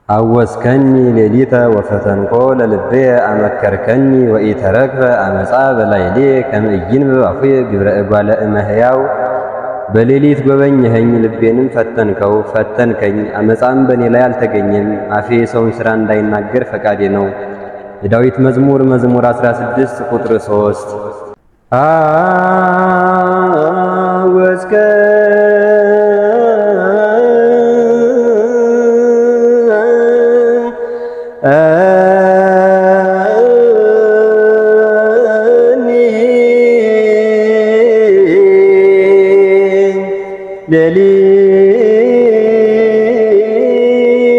አወስከኒ ሌሊተ ወፈተንኮ ለልብየ አመከርከኒ ወኢተረክበ አመፃ በላይሌ ከመ ኢይንብብ አፉየ ግብረ እጓለ እመሕያው። በሌሊት ጎበኘኸኝ ልቤንም ፈተንከኝ፣ አመፃም በእኔ ላይ አልተገኘም። አፌ የሰውን ሥራ እንዳይናገር ፈቃዴ ነው። የዳዊት መዝሙር 16 ቁጥር 3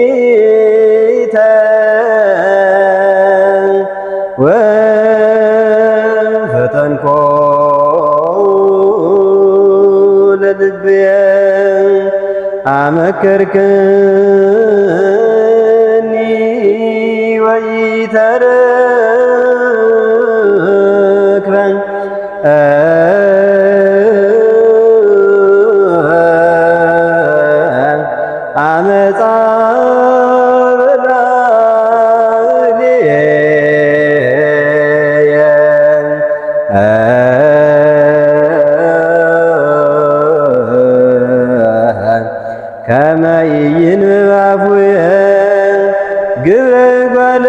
ሌሊተ ወፈተንኮ ለልብየ አመከርከኒ ወኢተረክበ አመፃ በላዕሌየ ከመ ኢይንብብ አፉየ ግብረ እጓለ